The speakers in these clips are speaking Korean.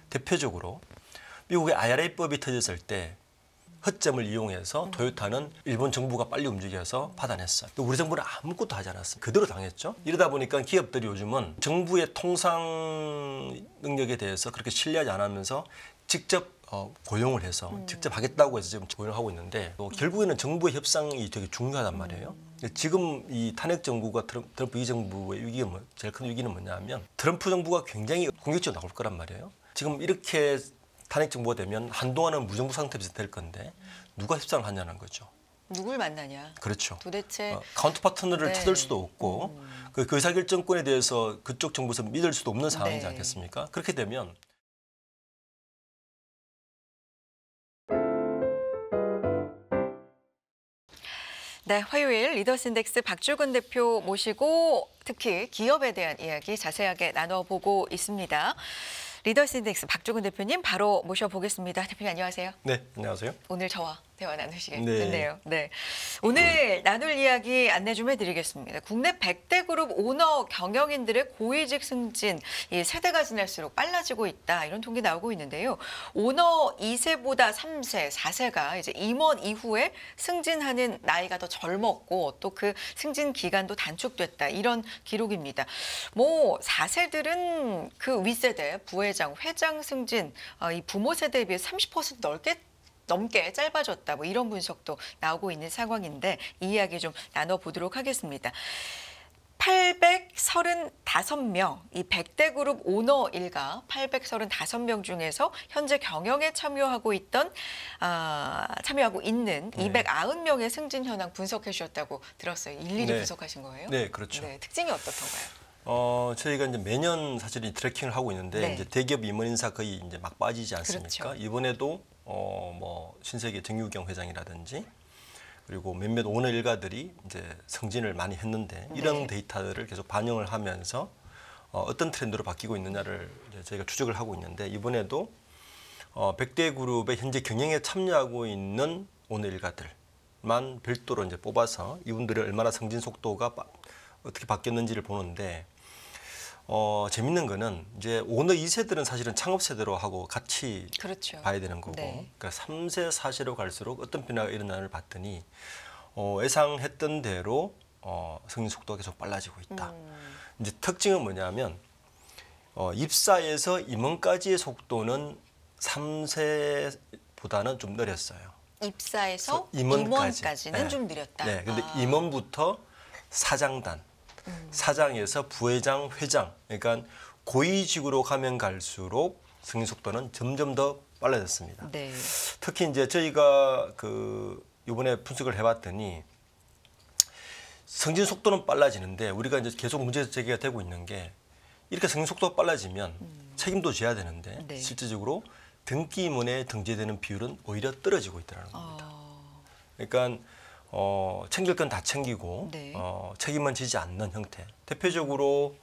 대표적으로 미국의 IRA법이 터졌을 때 허점을 이용해서 토요타는 일본 정부가 빨리 움직여서 받아냈어요. 또 우리 정부는 아무것도 하지 않았어요. 그대로 당했죠. 이러다 보니까 기업들이 요즘은 정부의 통상 능력에 대해서 그렇게 신뢰하지 않으면서 직접 고용을 해서 직접 하겠다고 해서 지금 고용을 하고 있는데 또 결국에는 정부의 협상이 되게 중요하단 말이에요. 지금 이 탄핵 정부가 트럼프 이 정부의 위기가 제일 큰 위기는 뭐냐면 트럼프 정부가 굉장히 공격적으로 나올 거란 말이에요. 지금 이렇게 탄핵 정부가 되면 한동안은 무정부 상태에서 될 건데 누가 협상을 하냐는 거죠. 누굴 만나냐. 그렇죠. 도대체 카운터 파트너를 네. 찾을 수도 없고 그 의사결정권에 대해서 그쪽 정부에서 믿을 수도 없는 상황이지 네. 않겠습니까? 그렇게 되면 네, 화요일 리더스인덱스 박주근 대표 모시고 특히 기업에 대한 이야기 자세하게 나눠보고 있습니다. 리더스인덱스 박주근 대표님 바로 모셔보겠습니다. 대표님 안녕하세요. 네, 안녕하세요. 오늘 저와 대화 나누시게 네. 됐네요. 네. 오늘 나눌 이야기 안내 좀 해드리겠습니다. 국내 100대 그룹 오너 경영인들의 고위직 승진, 이 세대가 지날수록 빨라지고 있다. 이런 통계 나오고 있는데요. 오너 2세보다 3세, 4세가 이제 임원 이후에 승진하는 나이가 더 젊었고 또 그 승진 기간도 단축됐다. 이런 기록입니다. 뭐 4세들은 그 윗세대, 부회장, 회장 승진, 이 부모 세대에 비해 30% 넘게 짧아졌다. 뭐 이런 분석도 나오고 있는 상황인데 이 이야기 좀 나눠보도록 하겠습니다. 835명, 이 100대 그룹 오너 일가 835명 중에서 현재 경영에 참여하고 있는 290명의 승진 현황 분석해 주셨다고 들었어요. 일일이 네. 분석하신 거예요? 네, 그렇죠. 네, 특징이 어떻던가요? 저희가 이제 매년 사실 트래킹을 하고 있는데 네. 이제 대기업 임원 인사 거의 이제 막 빠지지 않습니까? 그렇죠. 이번에도 뭐 신세계 정유경 회장이라든지 그리고 몇몇 오너 일가들이 이제 승진을 많이 했는데 이런 네. 데이터를 계속 반영을 하면서 어떤 트렌드로 바뀌고 있느냐를 이제 저희가 추적을 하고 있는데 이번에도 100대 그룹의 현재 경영에 참여하고 있는 오너 일가들만 별도로 이제 뽑아서 이분들의 얼마나 승진 속도가 어떻게 바뀌었는지를 보는데 재밌는 거는 이제 오너 2세들은 사실은 창업 세대로 하고 같이 그렇죠. 봐야 되는 거고 네. 그러니까 3세, 4세로 갈수록 어떤 변화가 일어나를 봤더니 예상했던 대로 승진 속도가 계속 빨라지고 있다. 이제 특징은 뭐냐면 입사에서 임원까지의 속도는 3세보다는 좀 느렸어요. 입사에서 임원까지. 임원까지는 네. 좀 느렸다. 네, 근데 임원부터 사장단, 사장에서 부회장, 회장, 그러니까 고위직으로 가면 갈수록 승진 속도는 점점 더 빨라졌습니다. 네. 특히 이제 저희가 이번에 분석을 해봤더니 승진 속도는 빨라지는데 우리가 이제 계속 문제 제기가 되고 있는 게 이렇게 승진 속도가 빨라지면 책임도 져야 되는데 네. 실질적으로 등기 임원에 등재되는 비율은 오히려 떨어지고 있다는 겁니다. 그러니까 챙길 건 다 챙기고 네. 책임만 지지 않는 형태. 대표적으로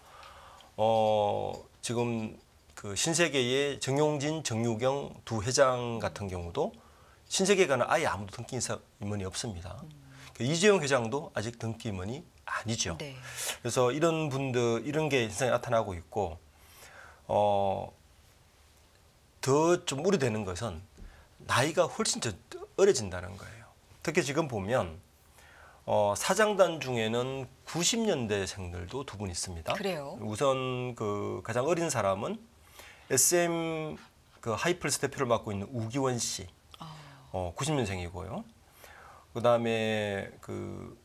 지금 그 신세계의 정용진, 정유경 두 회장 같은 경우도 신세계가는 아예 아무도 등기 임원이 없습니다. 이재용 회장도 아직 등기 임원이 아니죠. 네. 그래서 이런 분들 이런 게 현상이 나타나고 있고 더 좀 우려되는 것은 나이가 훨씬 더 어려진다는 거예요. 특히 지금 보면 사장단 중에는 90년대생들도 두 분 있습니다. 그래요? 우선 그 가장 어린 사람은 SM 그 하이플스 대표를 맡고 있는 우기원 씨, 90년생이고요. 그다음에 그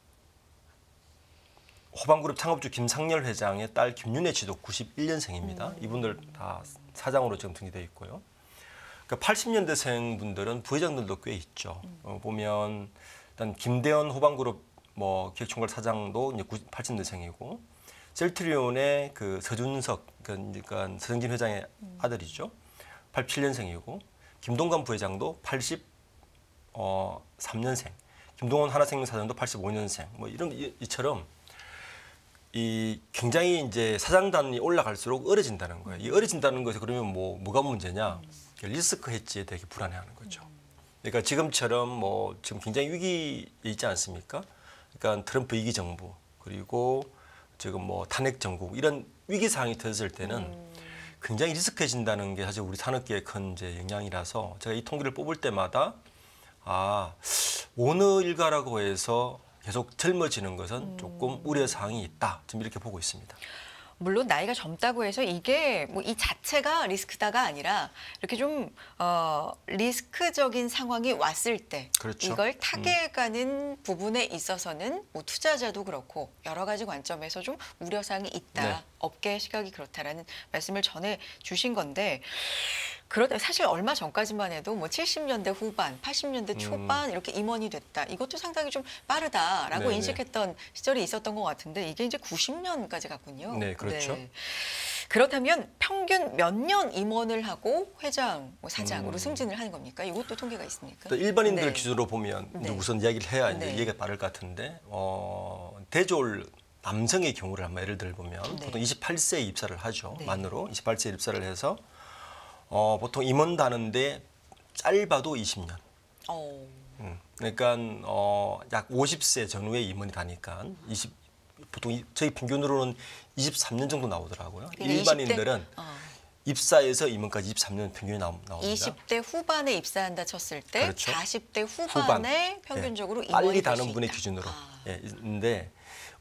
호방그룹 창업주 김상열 회장의 딸 김윤혜 씨도 91년생입니다. 이분들 다 사장으로 지금 등기되어 있고요. 그러니까 80년대생 분들은 부회장들도 꽤 있죠. 보면 일단 김대현 호방그룹 기획총괄 사장도 이제 80년대생이고 셀트리온의 그 서준석 그러니까 서정진 회장의 아들이죠. 87년생이고 김동관 부회장도 83년생, 김동원 하나생명 사장도 85년생. 뭐 이런 이처럼 이 굉장히 이제 사장단이 올라갈수록 어려진다는 거예요. 이 어려진다는 것이 그러면 뭐가 문제냐? 리스크 해지에 되게 불안해하는 거죠. 그러니까 지금처럼 지금 굉장히 위기에 있지 않습니까? 그러니까 트럼프 2기 정부 그리고 지금 탄핵 정국 이런 위기 상황이 터졌을 때는 굉장히 리스크해진다는 게 사실 우리 산업계의 큰 이제 영향이라서 제가 이 통계를 뽑을 때마다 어느 일가라고 해서 계속 젊어지는 것은 조금 우려 사항이 있다. 지금 이렇게 보고 있습니다. 물론 나이가 젊다고 해서 이게 뭐 이 자체가 리스크다가 아니라 이렇게 좀 리스크적인 상황이 왔을 때 그렇죠. 이걸 타개가는 부분에 있어서는 뭐 투자자도 그렇고 여러 가지 관점에서 좀 우려사항이 있다. 네. 업계의 시각이 그렇다라는 말씀을 전해 주신 건데 그러다 사실 얼마 전까지만 해도 뭐 70년대 후반, 80년대 초반 이렇게 임원이 됐다. 이것도 상당히 좀 빠르다라고 네네. 인식했던 시절이 있었던 것 같은데 이게 이제 90년까지 갔군요. 네, 그렇죠. 그렇다면 평균 몇 년 임원을 하고 회장, 뭐 사장으로 승진을 하는 겁니까? 이것도 통계가 있습니까? 또 일반인들 네. 기준으로 보면 네. 우선 이야기를 해야 이제 네. 이해가 빠를 것 같은데 대졸 남성의 경우를 한번 예를 들보면 네. 보통 28세에 입사를 하죠. 네. 만으로 28세에 입사를 해서 보통 임원 다는데 짧아도 20년. 그러니까 약 50세 전후에 임원이 다니까 보통 저희 평균으로는 23년 정도 나오더라고요. 그러니까 일반인들은 20대, 입사에서 임원까지 23년 평균이 나옵니다. 20대 후반에 입사한다 쳤을 때 그렇죠. 40대 후반에 후반. 평균적으로 네. 임원이 빨리 될 수 다는 분의 있다. 기준으로 있는데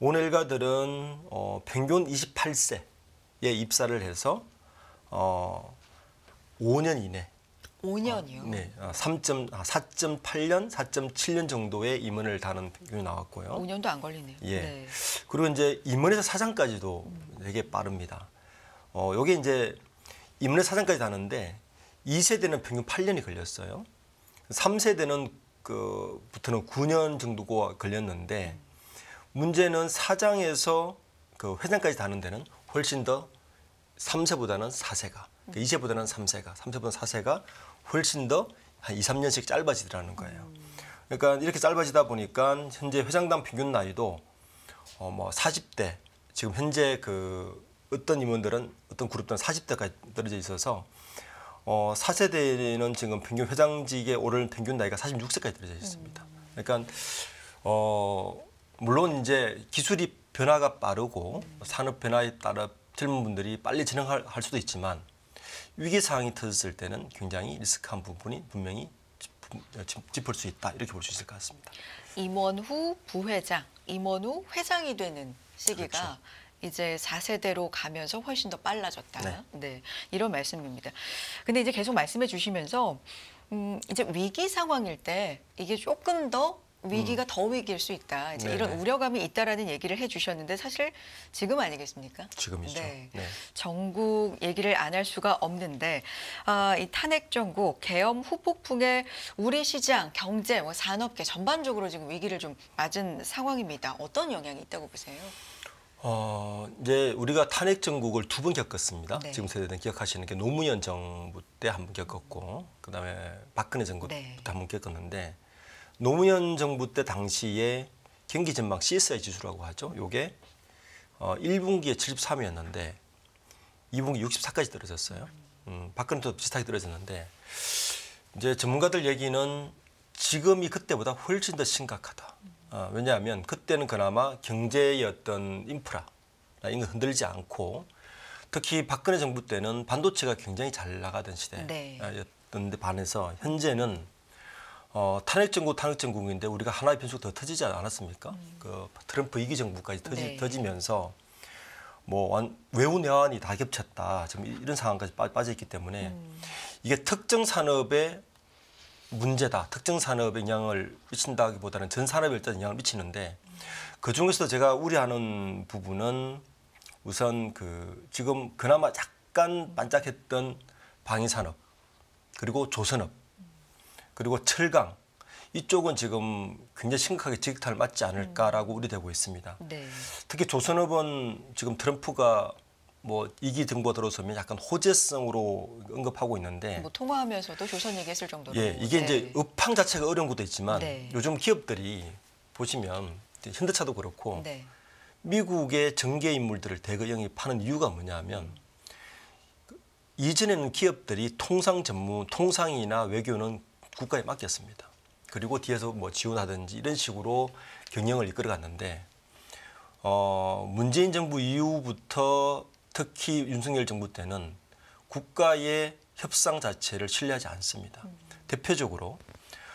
오늘 일가들은 평균 28세에 입사를 해서 5년 이내 5년이요. 네, 4.8년, 4.7년 정도의 임원을 다는 평균이 나왔고요. 5년도 안 걸리네요. 예. 네. 그리고 이제 임원에서 사장까지도 되게 빠릅니다. 요게 이제 임원에서 사장까지 다는데 2세대는 평균 8년이 걸렸어요. 3세대는 부터는 9년 정도가 걸렸는데 문제는 사장에서 회장까지 다는 데는 훨씬 더 3세보다는 4세가, 2세보다는 3세가, 3세보다는 4세가 훨씬 더 한 2, 3년씩 짧아지더라는 거예요. 그러니까 이렇게 짧아지다 보니까 현재 회장당 평균 나이도 뭐 40대, 지금 현재 어떤 임원들은 어떤 그룹들은 40대까지 떨어져 있어서 4세대는 지금 평균 회장직에 오를 평균 나이가 46세까지 떨어져 있습니다. 그러니까 물론 이제 기술이 변화가 빠르고 산업 변화에 따라 젊은 분들이 빨리 진행할 수도 있지만 위기 상황이 터졌을 때는 굉장히 리스크한 부분이 분명히 짚을 수 있다 이렇게 볼 수 있을 것 같습니다. 임원 후 부회장, 임원 후 회장이 되는 시기가 그렇죠. 이제 4세대로 가면서 훨씬 더 빨라졌다. 네. 네, 이런 말씀입니다. 근데 이제 계속 말씀해 주시면서 이제 위기 상황일 때 이게 조금 더 위기가 더 위기일 수 있다. 이제 네네. 이런 우려감이 있다라는 얘기를 해주셨는데 사실 지금 아니겠습니까? 지금이죠. 네. 네. 전국 얘기를 안 할 수가 없는데 이 탄핵 정국 계엄 후폭풍에 우리 시장, 경제, 뭐 산업계 전반적으로 지금 위기를 좀 맞은 상황입니다. 어떤 영향이 있다고 보세요? 이제 우리가 탄핵 정국을 2번 겪었습니다. 네. 지금 세대는 기억하시는 게 노무현 정부 때 한 번 겪었고 그다음에 박근혜 정부 네. 때 한 번 겪었는데 노무현 정부 때 당시에 경기 전망 CSI 지수라고 하죠. 요게 1분기에 73이었는데 2분기 64까지 떨어졌어요. 박근혜도 비슷하게 떨어졌는데 이제 전문가들 얘기는 지금이 그때보다 훨씬 더 심각하다. 왜냐하면 그때는 그나마 경제의 어떤 인프라 이런 거 흔들리지 않고 특히 박근혜 정부 때는 반도체가 굉장히 잘 나가던 시대였던데 반해서 현재는 탄핵 정국인데 우리가 하나의 변수가 더 터지지 않았습니까? 트럼프 2기 정부까지 네. 터지면서 뭐 외우 내환이 다 겹쳤다. 지금 이런 상황까지 빠져 있기 때문에 이게 특정 산업의 문제다. 특정 산업에 영향을 미친다기보다는 전 산업에 일단 영향을 미치는데 그 중에서도 제가 우려하는 부분은 우선 지금 그나마 약간 반짝했던 방위산업 그리고 조선업 그리고 철강 이쪽은 지금 굉장히 심각하게 직격탄을 맞지 않을까라고 우려되고 있습니다. 네. 특히 조선업은 지금 트럼프가 뭐 2기 정부가 들어서면 약간 호재성으로 언급하고 있는데 뭐 통화하면서도 조선 얘기했을 정도로. 예, 이게 이제 업황 자체가 어려운 것도 있지만 네. 요즘 기업들이 보시면 현대차도 그렇고 네. 미국의 정계 인물들을 대거 영입하는 이유가 뭐냐면 이전에는 기업들이 통상이나 외교는 국가에 맡겼습니다. 그리고 뒤에서 뭐 지원하든지 이런 식으로 경영을 이끌어갔는데 문재인 정부 이후부터 특히 윤석열 정부 때는 국가의 협상 자체를 신뢰하지 않습니다. 대표적으로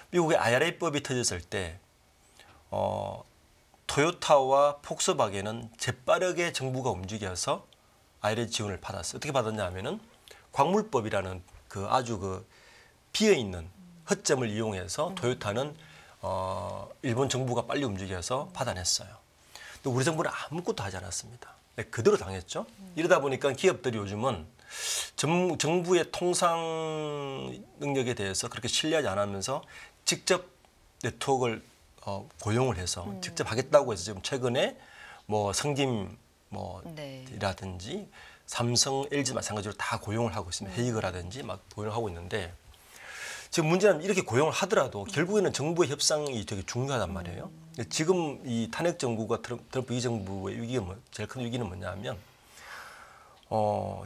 미국의 IRA법이 터졌을 때 토요타와 폭스바겐은 재빠르게 정부가 움직여서 IRA 지원을 받았어요. 어떻게 받았냐 하면은 광물법이라는 그 아주 그 비어있는 허점을 이용해서 토요타는 일본 정부가 빨리 움직여서 받아냈어요. 또 우리 정부는 아무것도 하지 않았습니다. 그대로 당했죠. 이러다 보니까 기업들이 요즘은 정부의 통상 능력에 대해서 그렇게 신뢰하지 않으면서 직접 네트워크를 고용을 해서 직접 하겠다고 해서 지금 최근에 뭐 성김 이라든지 삼성, LG 마찬가지로 다 고용을 하고 있습니다. 헤이거라든지 막 고용을 하고 있는데 지금 문제는 이렇게 고용을 하더라도 결국에는 정부의 협상이 되게 중요하단 말이에요. 지금 이 탄핵 정부가 트럼프 이 정부의 위기가 제일 큰 위기는 뭐냐면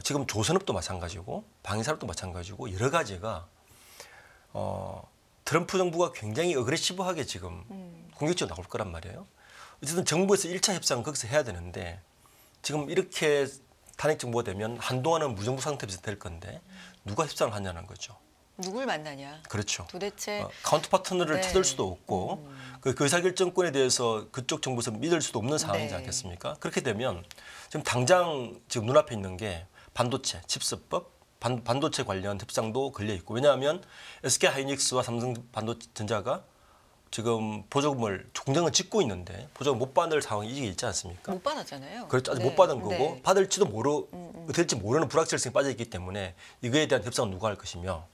지금 조선업도 마찬가지고 방위산업도 마찬가지고 여러 가지가 트럼프 정부가 굉장히 어그레시브하게 지금 공격적으로 나올 거란 말이에요. 어쨌든 정부에서 1차 협상은 거기서 해야 되는데 지금 이렇게 탄핵 정부가 되면 한동안은 무정부 상태에서 될 건데 누가 협상을 하냐는 거죠. 누굴 만나냐? 그렇죠. 도대체 카운터 파트너를 네. 찾을 수도 없고 그 의사결정권에 대해서 그쪽 정부에서 믿을 수도 없는 상황이지 네. 않겠습니까? 그렇게 되면 지금 당장 지금 눈앞에 있는 게 반도체, 칩스법, 반도체 관련 협상도 걸려 있고 왜냐하면 SK 하이닉스와 삼성 반도전자가 지금 보조금을 공정을 짓고 있는데 보조금 못 받을 상황이 이게 있지 않습니까? 못 받았잖아요. 그렇죠. 아직 네. 못 받은 거고 네. 받을지도 어떻게 될지 모르는 불확실성이 빠져 있기 때문에 이거에 대한 협상은 누가 할 것이며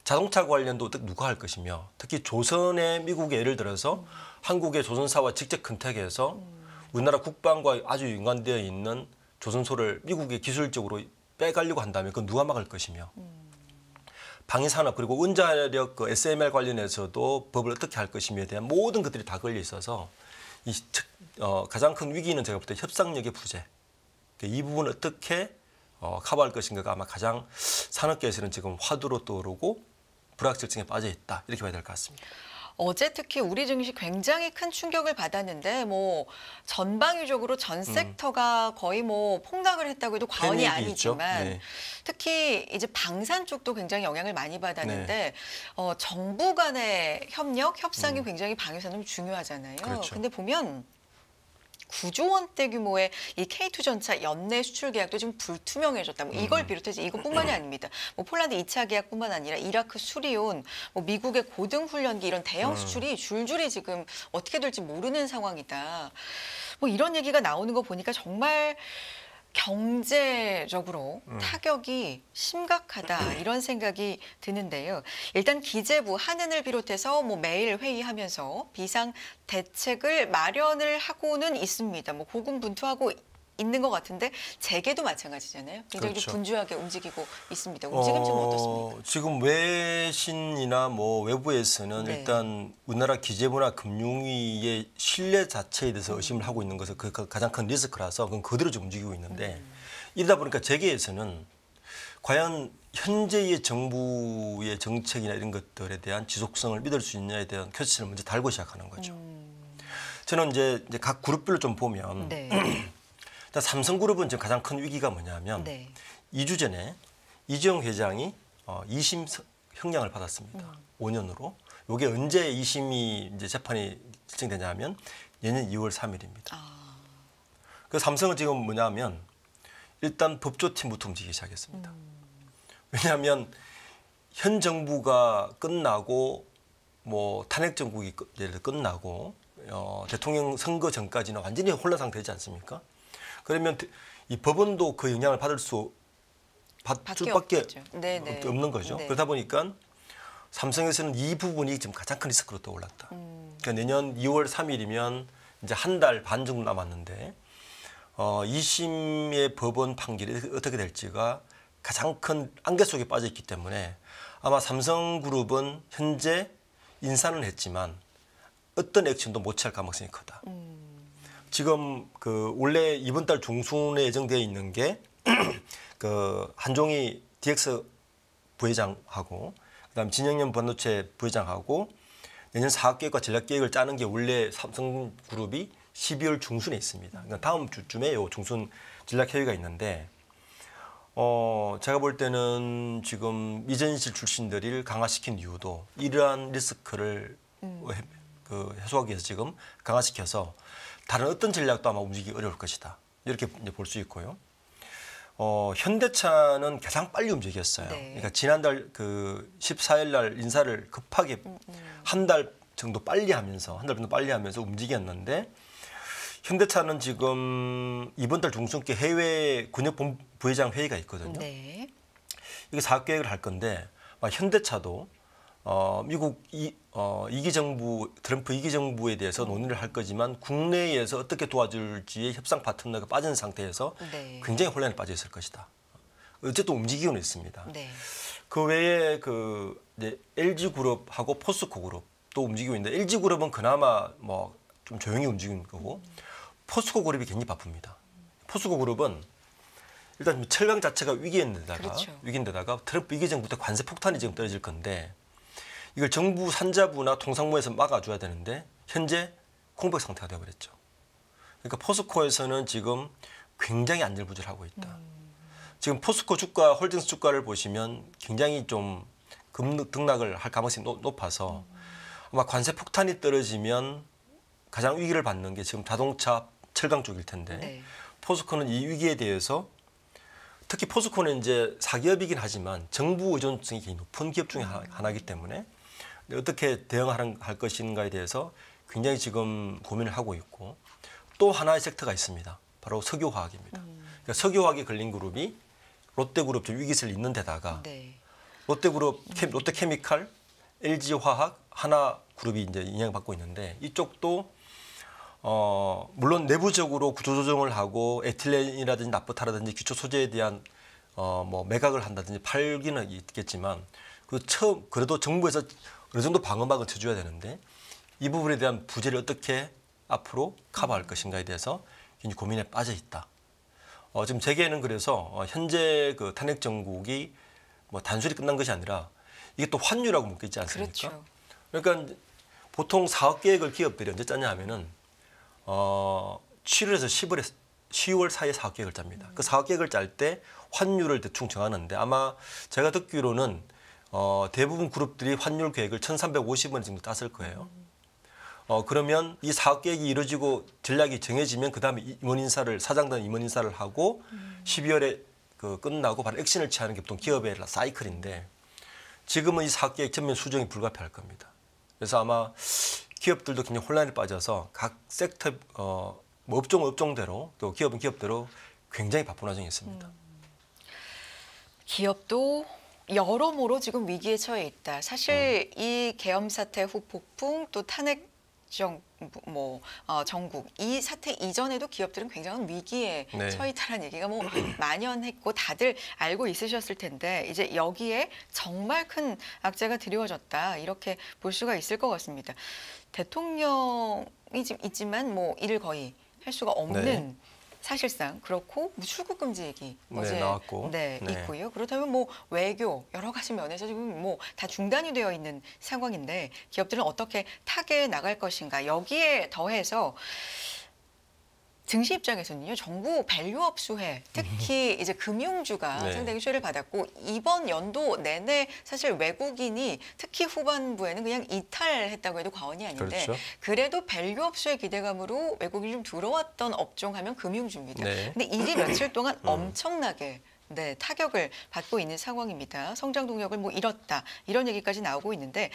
자동차 관련도 누가 할 것이며 특히 조선의 미국의 예를 들어서 한국의 조선사와 직접 컨택해서 우리나라 국방과 아주 연관되어 있는 조선소를 미국에 기술적으로 빼가려고 한다면 그건 누가 막을 것이며 방위산업 그리고 원자력 그 SMR 관련해서도 법을 어떻게 할 것이며에 대한 모든 것들이 다 걸려 있어서 가장 큰 위기는 제가 볼 때 협상력의 부재. 이 부분을 어떻게 커버할 것인가가 아마 가장 산업계에서는 지금 화두로 떠오르고 불확실성에 빠져 있다 이렇게 봐야 될 것 같습니다. 어제 특히 우리 증시 굉장히 큰 충격을 받았는데 뭐 전방위적으로 전 섹터가 거의 뭐 폭락을 했다고 해도 과언이 팬 얘기 있죠? 아니지만 네. 특히 이제 방산 쪽도 굉장히 영향을 많이 받았는데 정부 간의 협상이 굉장히 방위산업이 중요하잖아요. 그렇죠. 근데 보면 9조 원대 규모의 이 K2전차 연내 수출 계약도 지금 불투명해졌다. 뭐 이걸 비롯해서 이것뿐만이 아닙니다. 뭐 폴란드 2차 계약뿐만 아니라 이라크 수리온, 뭐 미국의 고등훈련기 이런 대형 수출이 줄줄이 지금 어떻게 될지 모르는 상황이다. 뭐 이런 얘기가 나오는 거 보니까 정말 경제적으로 타격이 심각하다 이런 생각이 드는데요. 일단 기재부 한은을 비롯해서 뭐 매일 회의하면서 비상 대책을 마련을 하고는 있습니다. 뭐 고군분투하고 있는 것 같은데 재계도 마찬가지잖아요. 굉장히 그렇죠. 좀 분주하게 움직이고 있습니다. 움직임 지금 어떻습니까? 지금 외신이나 뭐 외부에서는 네. 일단 우리나라 기재부나 금융위의 신뢰 자체에 대해서 의심을 하고 있는 것은 그 가장 큰 리스크라서 그건 그대로 좀 움직이고 있는데 이러다 보니까 재계에서는 과연 현재의 정부의 정책이나 이런 것들에 대한 지속성을 믿을 수 있냐에 대한 퀘스천을 먼저 달고 시작하는 거죠. 저는 이제 각 그룹별로 좀 보면 네. 일단 삼성그룹은 지금 가장 큰 위기가 뭐냐면 네. 2주 전에 이재용 회장이 2심 형량을 받았습니다. 5년으로. 이게 언제 2심이 이제 재판이 실행되냐면 내년 2월 3일입니다. 그 삼성은 지금 뭐냐면 일단 법조팀부터 움직이기 시작했습니다. 왜냐하면 현 정부가 끝나고 뭐 탄핵 정국이 예를 들어 끝나고 대통령 선거 전까지는 완전히 혼란 상태이지 않습니까? 그러면 이 법원도 그 영향을 받을 수밖에 네네. 없는 거죠. 네. 그러다 보니까 삼성에서는 이 부분이 지금 가장 큰 리스크로 떠올랐다. 그러니까 내년 2월 3일이면 이제 한 달 반 정도 남았는데 2심의 법원 판결이 어떻게 될지가 가장 큰 안개 속에 빠져 있기 때문에 아마 삼성그룹은 현재 인사는 했지만 어떤 액션도 못 취할 가능성이 크다. 지금 그 원래 이번 달 중순에 예정되어 있는 게 그 한종희 DX 부회장하고 그다음 진영현 반도체 부회장하고 내년 사업 계획과 전략 계획을 짜는 게 원래 삼성그룹이 12월 중순에 있습니다. 그러니까 다음 주쯤에 요 중순 전략 회의가 있는데 제가 볼 때는 지금 미전실 출신들을 강화시킨 이유도 이러한 리스크를 해소하기 위해서 지금 강화시켜서 다른 어떤 전략도 아마 움직이기 어려울 것이다. 이렇게 볼 수 있고요. 현대차는 가장 빨리 움직였어요. 네. 그러니까 지난달 14일 날 인사를 급하게 한 달 정도 빨리 하면서 움직였는데 현대차는 지금 이번 달 중순께 해외 군역 부회장 회의가 있거든요. 네. 이게 사업 계획을 할 건데 현대차도 미국 이기 정부 트럼프 2기 정부에 대해서 논의를 할 거지만 국내에서 어떻게 도와줄지의 협상 파트너가 빠진 상태에서 네. 굉장히 혼란에 빠져 있을 것이다. 어쨌든 움직이고는 있습니다. 네. 그 외에 이제 LG 그룹하고 포스코 그룹도 움직이고 있는데 LG 그룹은 그나마 뭐 좀 조용히 움직이는 거고 포스코 그룹이 굉장히 바쁩니다. 포스코 그룹은 일단 철강 자체가 그렇죠. 위기인데다가 트럼프 2기 정부 때 관세 폭탄이 지금 떨어질 건데 이걸 정부 산자부나 통상부에서 막아줘야 되는데 현재 공백 상태가 되어버렸죠. 그러니까 포스코에서는 지금 굉장히 안절부절하고 있다. 지금 포스코 주가, 홀딩스 주가를 보시면 굉장히 좀 등락을 할 가능성이 높아서 아마 관세 폭탄이 떨어지면 가장 위기를 받는 게 지금 자동차, 철강 쪽일 텐데 네. 포스코는 이 위기에 대해서 특히 포스코는 이제 사기업이긴 하지만 정부 의존성이 굉장히 높은 기업 중에 하나이기 때문에 어떻게 대응할 것인가에 대해서 굉장히 지금 고민을 하고 있고 또 하나의 섹터가 있습니다. 바로 석유화학입니다. 그러니까 석유화학에 걸린 그룹이 롯데그룹 좀 위기세를 잇는 데다가 네. 롯데그룹, 롯데케미칼, LG화학, 하나그룹이 이제 영향받고 있는데 이쪽도 물론 내부적으로 구조조정을 하고 에틸렌이라든지 나프타라든지 기초 소재에 대한 뭐 매각을 한다든지 팔기는 있겠지만 그래도 정부에서 어느 정도 방어막을 쳐줘야 되는데 이 부분에 대한 부재를 어떻게 앞으로 커버할 것인가에 대해서 굉장히 고민에 빠져 있다. 지금 재계는 그래서 현재 그 탄핵 정국이 뭐 단순히 끝난 것이 아니라 이게 또 환율하고 묶여 있지 않습니까? 그렇죠. 그러니까 보통 사업 계획을 기업들이 언제 짜냐 하면은 7월에서 10월 사이에 사업 계획을 짭니다. 그 사업 계획을 짤 때 환율을 대충 정하는데 아마 제가 듣기로는 대부분 그룹들이 환율 계획을 1,350원 정도 땄을 거예요. 그러면 이 사업 계획이 이루어지고 전략이 정해지면 그다음에 사장단 임원 인사를 하고 12월에 끝나고 바로 액션을 취하는 게 보통 기업의 사이클인데 지금은 이 사업 계획 전면 수정이 불가피할 겁니다. 그래서 아마 기업들도 굉장히 혼란에 빠져서 각 섹터 뭐 업종대로 또 기업은 기업대로 굉장히 바쁜 와중에 있습니다. 기업도 여러모로 지금 위기에 처해 있다. 사실 이 계엄 사태 후 폭풍 또 탄핵 정국 이 사태 이전에도 기업들은 굉장한 위기에 네. 처해 있다는 얘기가 뭐 만연했고 다들 알고 있으셨을 텐데 이제 여기에 정말 큰 악재가 드리워졌다 이렇게 볼 수가 있을 것 같습니다. 대통령이 지금 있지만 뭐 일을 거의 할 수가 없는 네. 사실상 그렇고 뭐 출국 금지 얘기 네, 어제 나왔고. 네, 네. 있고요. 그렇다면 뭐 외교 여러 가지 면에서 지금 뭐 다 중단이 되어 있는 상황인데 기업들은 어떻게 타개해 나갈 것인가 여기에 더해서 증시 입장에서는요, 정부 밸류업 수혜, 특히 이제 금융주가 네. 상당히 수혜를 받았고 이번 연도 내내 사실 외국인이 특히 후반부에는 그냥 이탈했다고 해도 과언이 아닌데 그렇죠. 그래도 밸류업 수혜 기대감으로 외국인이 좀 들어왔던 업종하면 금융주입니다. 네. 근데 이게 며칠 동안 엄청나게 타격을 받고 있는 상황입니다. 성장 동력을 뭐 잃었다 이런 얘기까지 나오고 있는데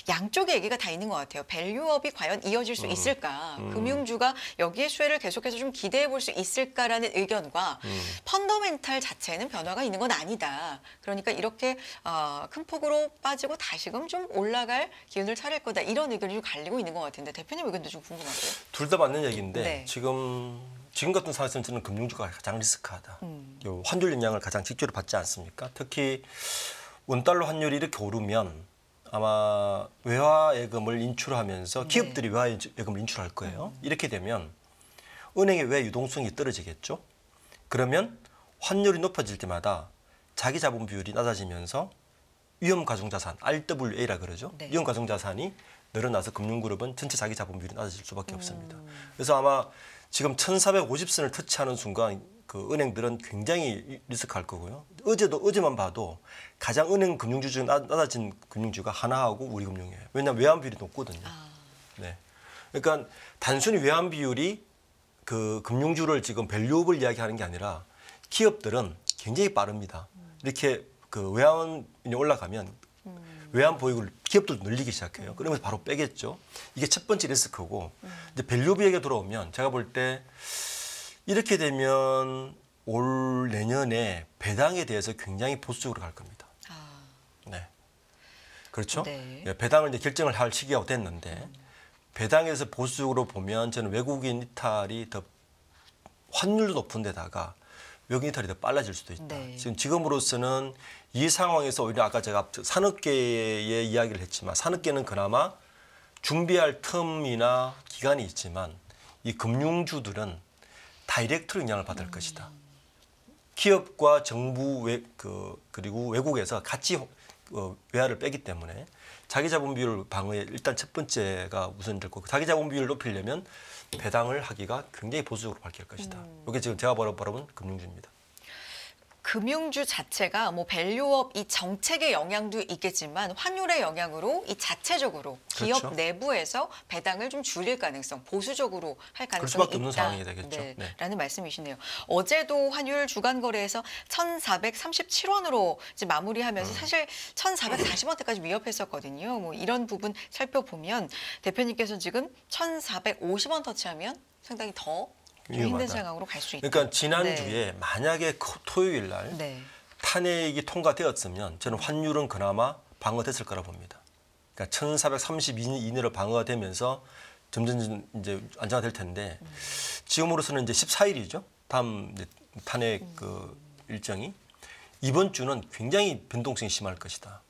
양쪽의 얘기가 다 있는 것 같아요. 밸류업이 과연 이어질 수 있을까? 금융주가 여기에 수혜를 계속해서 좀 기대해 볼 수 있을까라는 의견과 펀더멘탈 자체는 변화가 있는 건 아니다. 그러니까 이렇게 큰 폭으로 빠지고 다시금 좀 올라갈 기운을 차릴 거다. 이런 의견이 좀 갈리고 있는 것 같은데 대표님 의견도 좀 궁금하고요. 둘 다 맞는 얘기인데 네. 지금 같은 상황에서는 저는 금융주가 가장 리스크하다. 요 환율 영향을 가장 직접으로 받지 않습니까? 특히 원달러 환율이 이렇게 오르면 아마 외화 예금을 인출하면서 기업들이 외화 예금을 인출할 거예요. 이렇게 되면 은행의 외 유동성이 떨어지겠죠. 그러면 환율이 높아질 때마다 자기 자본 비율이 낮아지면서 위험 가중자산 RWA라 그러죠. 네. 위험 가중자산이 늘어나서 금융그룹은 전체 자기 자본 비율이 낮아질 수밖에 없습니다. 그래서 아마 지금 1,450선을 터치하는 순간 그 은행들은 굉장히 리스크할 거고요. 어제만 봐도 가장 은행 금융주 중에 낮아진 금융주가 하나하고 우리금융이에요. 왜냐하면 외환 비율이 높거든요. 네. 그러니까 단순히 외환 비율이 그 금융주를 지금 밸류업을 이야기하는 게 아니라 기업들은 굉장히 빠릅니다. 이렇게 그 외환이 올라가면 외환 보유고를 기업들도 늘리기 시작해요. 그러면서 바로 빼겠죠. 이게 첫 번째 리스크고 이제 밸류업 얘기가 들어오면 제가 볼 때 이렇게 되면 올 내년에 배당에 대해서 굉장히 보수적으로 갈 겁니다. 네. 그렇죠? 네. 예, 배당을 이제 결정을 할 시기가 됐는데 배당에서 보수적으로 보면 저는 외국인 이탈이 더 환율도 높은 데다가 외국인 이탈이 더 빨라질 수도 있다. 네. 지금으로서는 이 상황에서 오히려 아까 제가 산업계의 이야기를 했지만 산업계는 그나마 준비할 텀이나 기간이 있지만 이 금융주들은 다이렉트로 영향을 받을 것이다. 기업과 정부 그리고 외국에서 같이 외화를 빼기 때문에 자기 자본 비율 방어에 일단 첫 번째가 우선될 거고 자기 자본 비율을 높이려면 배당을 하기가 굉장히 보수적으로 밝힐 것이다. 이게 지금 제가 바라본 금융주입니다. 금융주 자체가 뭐 밸류업 이 정책의 영향도 있겠지만 환율의 영향으로 이 자체적으로 기업 그렇죠. 내부에서 배당을 좀 줄일 가능성, 보수적으로 할 가능성이 수밖에 없는 있다. 상황이 되겠죠. 네, 네. 라는 말씀이시네요. 어제도 환율 주간 거래에서 1,437원으로 이제 마무리하면서 사실 1,440원대까지 위협했었거든요. 뭐 이런 부분 살펴보면 대표님께서 지금 1,450원 터치하면 상당히 더 좀 힘든 위험하다. 상황으로 갈 수 있다. 그러니까 지난주에 만약에 토요일 날 네. 탄핵이 통과되었으면 저는 환율은 그나마 방어됐을 거라 봅니다. 그러니까 1,432 이내로 방어가 되면서 점점 이제 안정화될 텐데 지금으로서는 이제 14일이죠. 다음 이제 탄핵 그 일정이 이번 주는 굉장히 변동성이 심할 것이다.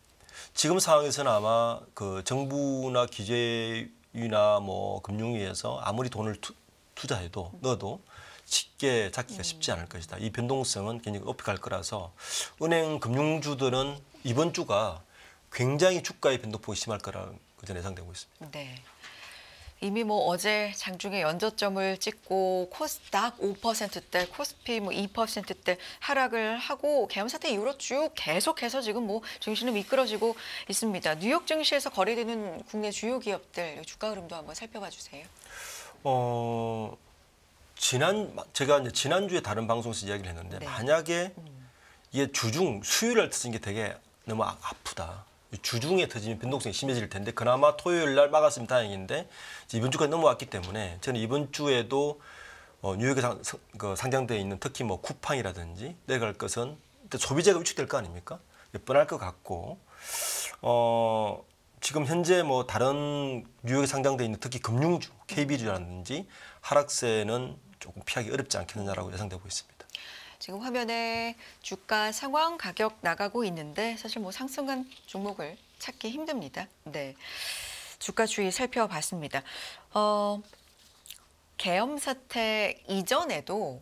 지금 상황에서는 아마 그 정부나 기재위나 뭐 금융위에서 아무리 돈을 투자해도 넣어도 쉽게 잡기가 쉽지 않을 것이다. 이 변동성은 굉장히 높이 갈 거라서 은행 금융주들은 이번 주가 굉장히 주가의 변동폭이 심할 거라는 그전 예상되고 있습니다. 네. 이미 뭐 어제 장중에 연저점을 찍고 코스닥 5%대, 코스피 뭐 2%대 하락을 하고 계엄 사태 이후로 쭉 계속해서 지금 뭐 증시는 미끄러지고 있습니다. 뉴욕 증시에서 거래되는 국내 주요 기업들 주가 흐름도 한번 살펴봐 주세요. 제가 이제 지난주에 다른 방송에서 이야기를 했는데 네. 만약에 이게 주중 수요일날 터진 게 되게 너무 아프다. 주중에 터지면 변동성이 심해질 텐데 그나마 토요일 날 막았으면 다행인데 이번 주까지 넘어왔기 때문에 저는 이번 주에도 뉴욕에 상장되어 있는 특히 뭐 쿠팡이라든지 내려갈 것은 소비재가 위축될 거 아닙니까? 뻔할 것 같고 지금 현재 뭐 다른 뉴욕에 상장되어 있는 특히 금융주, KB라든지 하락세는 조금 피하기 어렵지 않겠느냐라고 예상되고 있습니다. 지금 화면에 주가 상황 가격 나가고 있는데 사실 뭐 상승한 종목을 찾기 힘듭니다. 네, 주가 추이 살펴봤습니다. 계엄 사태 이전에도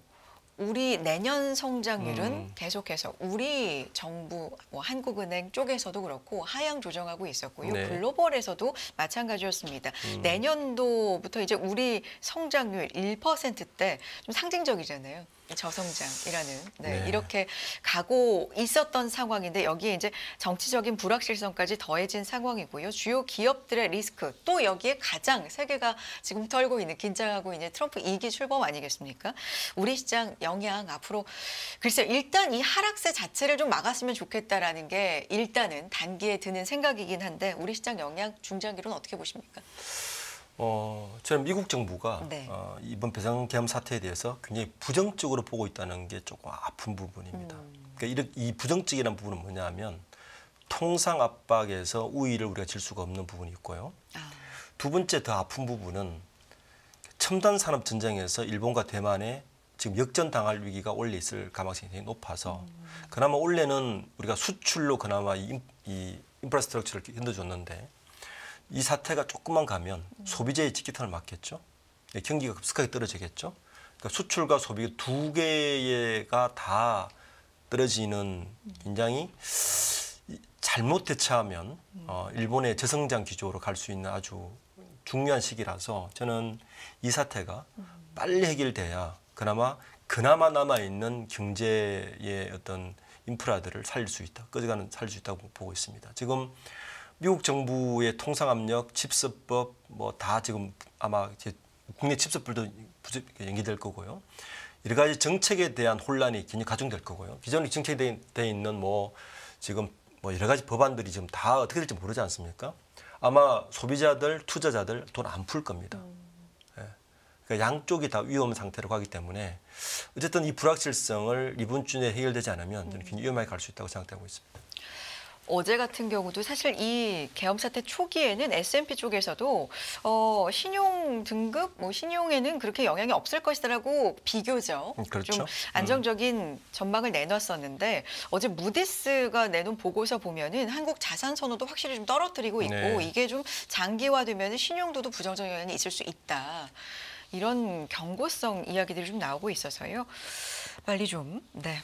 우리 내년 성장률은 계속해서 우리 정부, 뭐 한국은행 쪽에서도 그렇고 하향 조정하고 있었고요. 네. 글로벌에서도 마찬가지였습니다. 내년도부터 이제 우리 성장률 1%대 좀 상징적이잖아요. 저성장이라는 네. 이렇게 가고 있었던 상황인데 여기에 이제 정치적인 불확실성까지 더해진 상황이고요. 주요 기업들의 리스크 또 여기에 가장 세계가 지금 털고 있는 긴장하고 있는 트럼프 2기 출범 아니겠습니까? 우리 시장 영향 앞으로 글쎄요. 일단 이 하락세 자체를 좀 막았으면 좋겠다라는 게 일단은 단기에 드는 생각이긴 한데 우리 시장 영향 중장기로는 어떻게 보십니까? 저는 미국 정부가 네. 이번 배상 계엄 사태에 대해서 굉장히 부정적으로 보고 있다는 게 조금 아픈 부분입니다. 그러니까 이 부정적이라는 부분은 뭐냐면 통상 압박에서 우위를 우리가 질 수가 없는 부분이 있고요. 두 번째 더 아픈 부분은 첨단 산업 전쟁에서 일본과 대만에 지금 역전당할 위기가 올해 있을 가능성이 굉장히 높아서 그나마 올해는 우리가 수출로 그나마 이 인프라스트럭처를 흔들어줬는데 이 사태가 조금만 가면 소비재의 직격탄을 맞겠죠. 경기가 급속하게 떨어지겠죠. 그러니까 수출과 소비 두 개가 다 떨어지는 굉장히 잘못 대처하면 일본의 저성장 기조로 갈 수 있는 아주 중요한 시기라서 저는 이 사태가 빨리 해결돼야 그나마 그나마 남아 있는 경제의 어떤 인프라들을 살릴 수 있다. 살릴 수 있다고 보고 있습니다. 지금 미국 정부의 통상 압력, 칩서법 뭐 다 지금 아마 이제 국내 칩서법도 연기될 거고요. 여러 가지 정책에 대한 혼란이 굉장히 가중될 거고요. 기존에 정책돼 있는 뭐 지금 뭐 여러 가지 법안들이 지금 다 어떻게 될지 모르지 않습니까? 아마 소비자들, 투자자들 돈 안 풀 겁니다. 예. 그러니까 양쪽이 다 위험 상태로 가기 때문에 어쨌든 이 불확실성을 이번 주 내에 해결되지 않으면 저는 굉장히 위험하게 갈 수 있다고 생각하고 있습니다. 어제 같은 경우도 사실 이 계엄 사태 초기에는 S&P 쪽에서도 신용 등급, 뭐 신용에는 그렇게 영향이 없을 것이다라고 비교적 그렇죠. 좀 안정적인 전망을 내놨었는데 어제 무디스가 내놓은 보고서 보면은 한국 자산 선호도 확실히 좀 떨어뜨리고 있고 네. 이게 좀 장기화되면 신용도도 부정적 영향이 있을 수 있다. 이런 경고성 이야기들이 좀 나오고 있어서요. 빨리 좀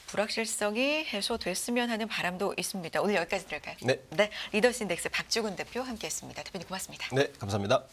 불확실성이 해소됐으면 하는 바람도 있습니다. 오늘 여기까지 들을까요? 네. 리더스 인덱스 박주근 대표 함께했습니다. 대표님 고맙습니다. 네, 감사합니다.